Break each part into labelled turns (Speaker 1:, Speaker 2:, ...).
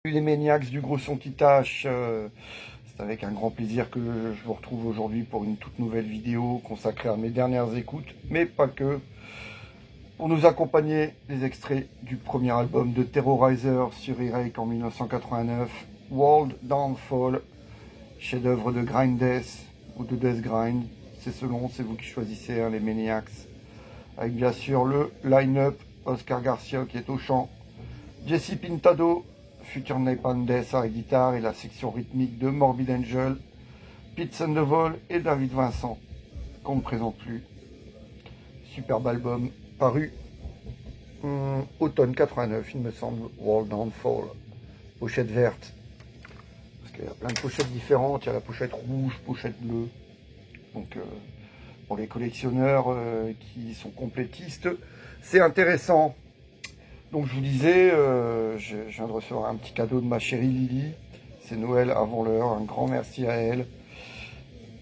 Speaker 1: Les Maniacs du gros son qui tâche, c'est avec un grand plaisir que je vous retrouve aujourd'hui pour une toute nouvelle vidéo consacrée à mes dernières écoutes, mais pas que. Pour nous accompagner, les extraits du premier album de Terrorizer sur E-Rake en 1989, World Downfall, chef-d'œuvre de Grind Death ou de Death Grind, c'est selon, c'est vous qui choisissez, hein, les Maniacs. Avec bien sûr le line-up, Oscar Garcia qui est au chant, Jesse Pintado, futur Napalm Death à la guitare et la section rythmique de Morbid Angel, Pete Sandoval et David Vincent, qu'on ne présente plus. Superbe album, paru automne 89, il me semble, World Downfall. Pochette verte, parce qu'il y a plein de pochettes différentes, il y a la pochette rouge, pochette bleue. Donc pour les collectionneurs qui sont complétistes, c'est intéressant. Donc je vous disais, je viens de recevoir un petit cadeau de ma chérie Lily. C'est Noël avant l'heure, un grand merci à elle.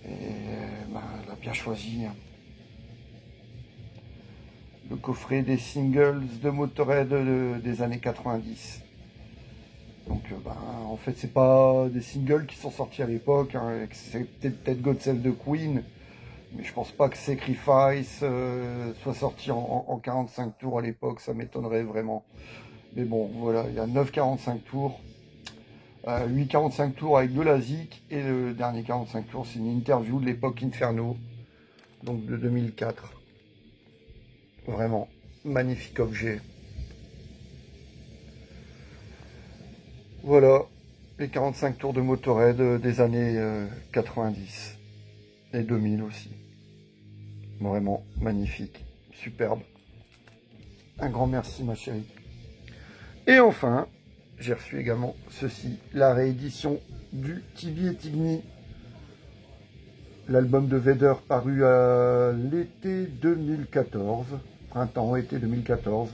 Speaker 1: Et elle a bien choisi le coffret des singles de Motörhead des années 90. Donc en fait c'est pas des singles qui sont sortis à l'époque, hein, excepté peut-être God Save the Queen. Mais je pense pas que Sacrifice soit sorti en 45 tours à l'époque, ça m'étonnerait vraiment. Mais bon, voilà, il y a 9 45 tours, 8 45 tours avec de la zik, et le dernier 45 tours, c'est une interview de l'époque Inferno, donc de 2004. Vraiment, magnifique objet. Voilà, les 45 tours de Motörhead des années 90 et 2000 aussi. Vraiment magnifique, superbe. Un grand merci ma chérie. Et enfin, j'ai reçu également ceci, la réédition du Tibi et Tigni, l'album de Vader paru à l'été 2014, printemps-été 2014,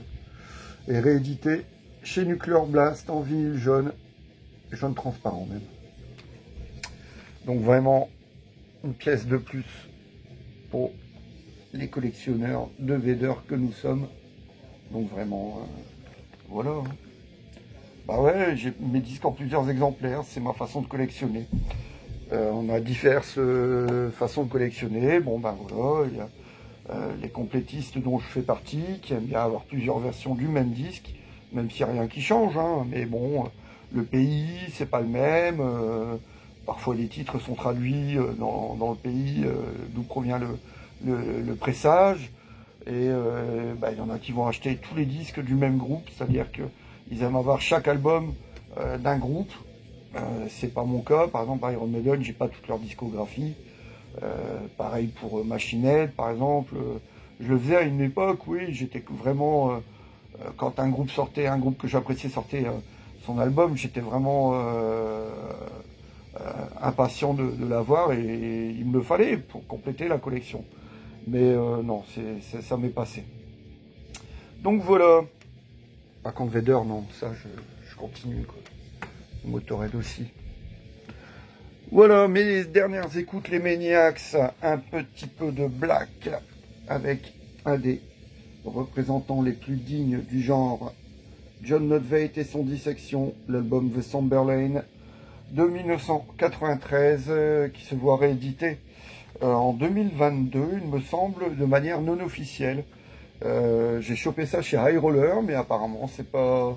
Speaker 1: et réédité chez Nuclear Blast en vinyle jaune transparent même. Donc vraiment une pièce de plus pour les collectionneurs de Vader que nous sommes. Donc vraiment, voilà. Bah ouais, j'ai mes disques en plusieurs exemplaires, c'est ma façon de collectionner. On a diverses façons de collectionner. Bon ben voilà, il y a les complétistes dont je fais partie, qui aiment bien avoir plusieurs versions du même disque, même s'il n'y a rien qui change, hein. Mais bon, le pays, c'est pas le même. Parfois les titres sont traduits dans le pays d'où provient le pressage. Et il y en a qui vont acheter tous les disques du même groupe, c'est-à-dire qu'ils aiment avoir chaque album d'un groupe. C'est pas mon cas, par exemple Iron Maiden, j'ai pas toute leur discographie. Pareil pour Machine Head, par exemple. Je le faisais à une époque, oui, j'étais vraiment... quand un groupe sortait, un groupe que j'appréciais sortait son album, j'étais vraiment impatient de l'avoir et il me le fallait pour compléter la collection. Mais non, ça m'est passé. Donc voilà. Par contre, Vader, non, ça, je continue, quoi. Motörhead aussi. Voilà, mes dernières écoutes, les Maniacs, un petit peu de black, avec un des représentants les plus dignes du genre, John Notveit et son Dissection, l'album The Somber Lane, de 1993, qui se voit réédité en 2022, il me semble, de manière non officielle. J'ai chopé ça chez High Roller, mais apparemment c'est pas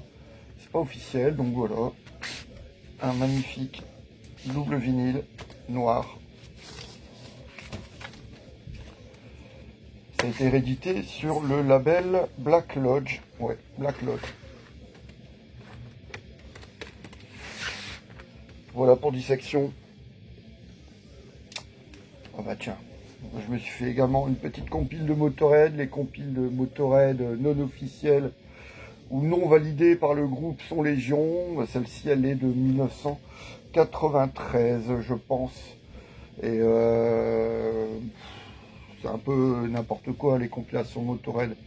Speaker 1: officiel. Donc voilà, un magnifique double vinyle noir. Ça a été réédité sur le label Black Lodge. Ouais, Black Lodge. Voilà pour Dissection. Oh bah tiens, je me suis fait également une petite compile de Motörhead. Les compiles de Motörhead non officielles ou non validées par le groupe sont légion. Celle-ci, elle est de 1993, je pense. Et c'est un peu n'importe quoi, les compilations Motörhead.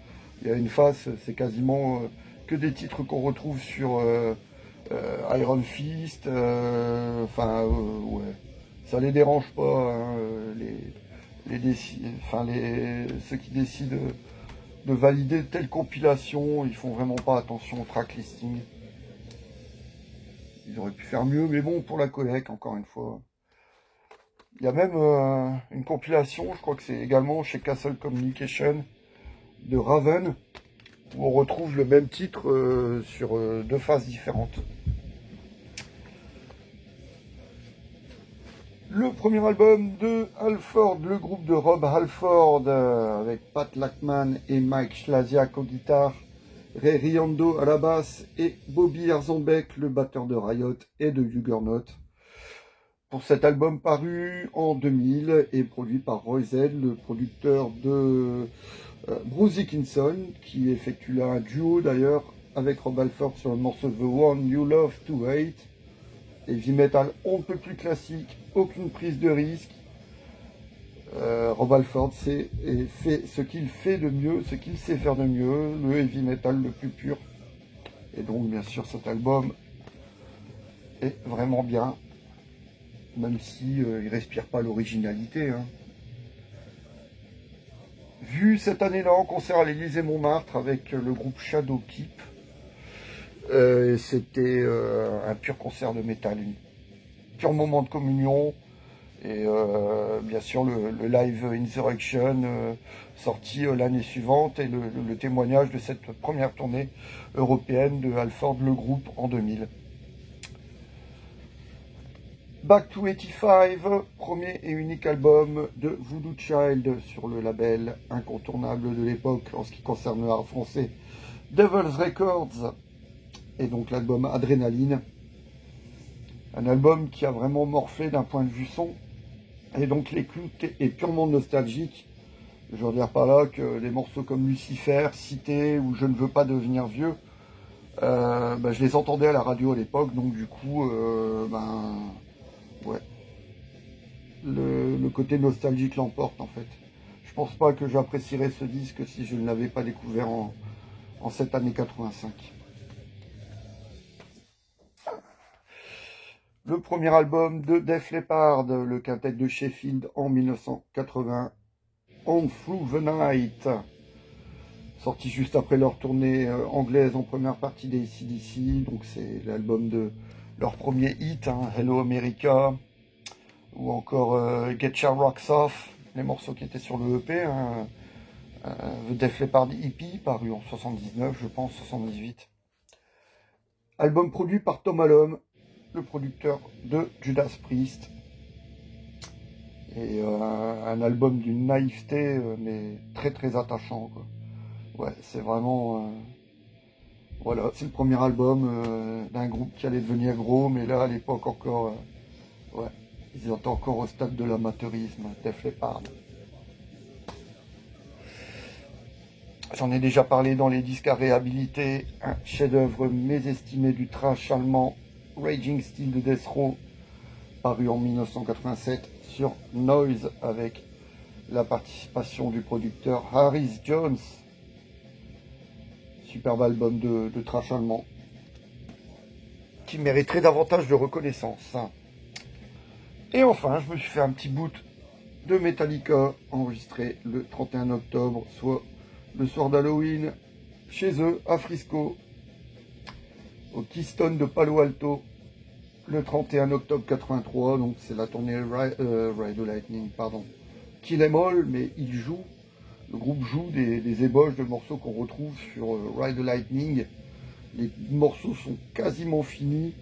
Speaker 1: Il y a une face, c'est quasiment que des titres qu'on retrouve sur Iron Fist. Ouais. Ça les dérange pas, hein, ceux qui décident de valider telle compilation, ils font vraiment pas attention au track listing. Ils auraient pu faire mieux, mais bon, pour la collecte, encore une fois. Il y a même une compilation, je crois que c'est également chez Castle Communication, de Raven, où on retrouve le même titre sur 2 phases différentes. Le premier album de Halford, le groupe de Rob Halford, avec Pat Lachman et Mike Schlasiak aux guitares, Ray Riondo à la basse et Bobby Herzenbeck, le batteur de Riot et de Juggernaut. Pour cet album paru en 2000 et produit par Roy Z, le producteur de Bruce Dickinson, qui effectue là un duo d'ailleurs avec Rob Halford sur le morceau The One You Love to Hate. Heavy metal on ne peut plus classique, aucune prise de risque. Rob Halford fait ce qu'il fait de mieux, ce qu'il sait faire de mieux, le heavy metal le plus pur. Et donc bien sûr cet album est vraiment bien, même si il respire pas l'originalité. Hein. Vu cette année-là en concert à l'Élysée-Montmartre avec le groupe Shadow Keep, c'était un pur concert de métal, un pur moment de communion. Et bien sûr le live Insurrection sorti l'année suivante et le témoignage de cette première tournée européenne de Halford, le groupe, en 2000. Back to 85, premier et unique album de Voodoo Child sur le label incontournable de l'époque en ce qui concerne le art français, Devil's Records, et donc l'album Adrénaline. Un album qui a vraiment morflé d'un point de vue son. Et donc l'écoute est purement nostalgique. Je veux dire par là que des morceaux comme Lucifer, Cité ou Je ne veux pas devenir vieux, je les entendais à la radio à l'époque, donc du coup, ouais. Le côté nostalgique l'emporte en fait. Je pense pas que j'apprécierais ce disque si je ne l'avais pas découvert en cette année 85. Le premier album de Def Leppard, le quintet de Sheffield en 1980, On Through the Night, sorti juste après leur tournée anglaise en première partie des AC/DC, donc c'est l'album de leur premier hit, hein, Hello America, ou encore Get Your Rocks Off, les morceaux qui étaient sur le EP, hein, The Def Leppard EP, paru en 79, je pense, 78. Album produit par Tom Allom, le producteur de Judas Priest. Et un album d'une naïveté, mais très très attachant, quoi. Ouais, c'est vraiment... voilà, c'est le premier album d'un groupe qui allait devenir gros, mais là, à l'époque encore... ouais, ils étaient encore au stade de l'amateurisme, Def Leppard. J'en ai déjà parlé dans les disques à réhabiliter, un chef-d'œuvre mésestimé du thrash allemand, Raging Steel de Death Row, paru en 1987 sur Noise avec la participation du producteur Harris Jones. Superbe album de thrash allemand qui mériterait davantage de reconnaissance. Et enfin, je me suis fait un petit boot de Metallica enregistré le 31 octobre, soit le soir d'Halloween, chez eux à Frisco, au Keystone de Palo Alto, le 31 octobre 83, donc c'est la tournée Ride the Lightning, pardon. Kill 'Em All, mais le groupe joue des ébauches de morceaux qu'on retrouve sur Ride the Lightning. Les morceaux sont quasiment finis.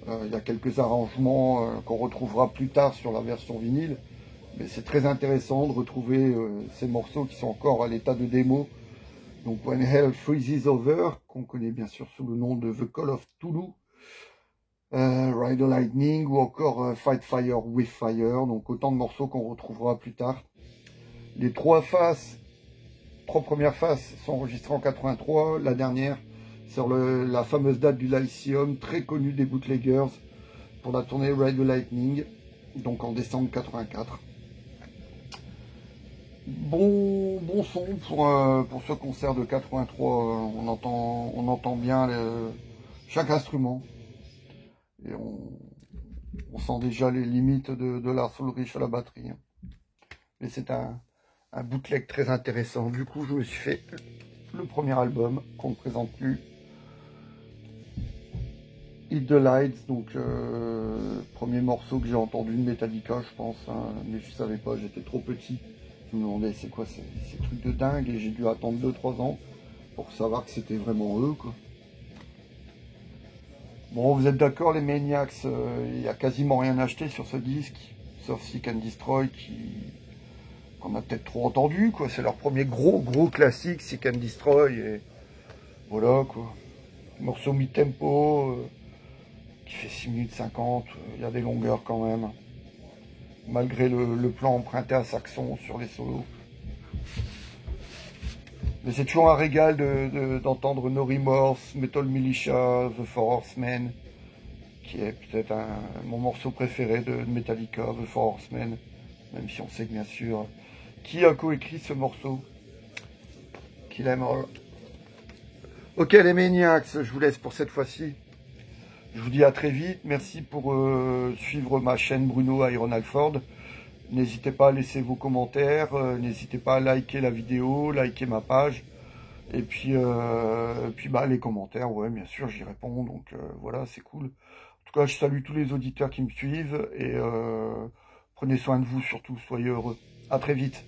Speaker 1: Il y a quelques arrangements qu'on retrouvera plus tard sur la version vinyle. Mais c'est très intéressant de retrouver ces morceaux qui sont encore à l'état de démo. Donc When Hell Freezes Over, qu'on connaît bien sûr sous le nom de The Call of Toulouse. Ride the Lightning ou encore Fight Fire with Fire, donc autant de morceaux qu'on retrouvera plus tard. Les trois premières faces sont enregistrées en 83, la dernière sur la fameuse date du Lyceum, très connue des bootleggers, pour la tournée Ride the Lightning, donc en décembre 84. Bon son pour ce concert de 83, on entend bien chaque instrument. Et on sent déjà les limites de Lars Ulrich à la batterie. Mais c'est un bootleg très intéressant. Du coup, je me suis fait le premier album qu'on ne présente plus. Hit the Lights, donc premier morceau que j'ai entendu de Metallica, je pense, hein, mais je savais pas, j'étais trop petit. Je me demandais c'est quoi ces trucs de dingue, et j'ai dû attendre 2-3 ans pour savoir que c'était vraiment eux, quoi. Bon, vous êtes d'accord, les Maniacs, il n'y a quasiment rien acheté sur ce disque, sauf Seek and Destroy, qu'on a peut-être trop entendu, quoi. C'est leur premier gros classique, Seek and Destroy, et voilà, quoi. Morceau mi-tempo, qui fait 6 minutes 50, il y a des longueurs quand même, malgré le plan emprunté à Saxon sur les solos. Mais c'est toujours un régal d'entendre No Remorse, Metal Militia, The Four Horsemen, qui est peut-être mon morceau préféré de Metallica, The Four Horsemen, même si on sait que bien sûr, qui a coécrit ce morceau, Kill 'Em All. Ok les Maniacs, je vous laisse pour cette fois-ci. Je vous dis à très vite. Merci pour suivre ma chaîne Bruno Iron Alford. N'hésitez pas à laisser vos commentaires. N'hésitez pas à liker la vidéo, liker ma page. Et puis bah, les commentaires, ouais, bien sûr, j'y réponds. Donc voilà, c'est cool. En tout cas, je salue tous les auditeurs qui me suivent. Et prenez soin de vous surtout. Soyez heureux. À très vite.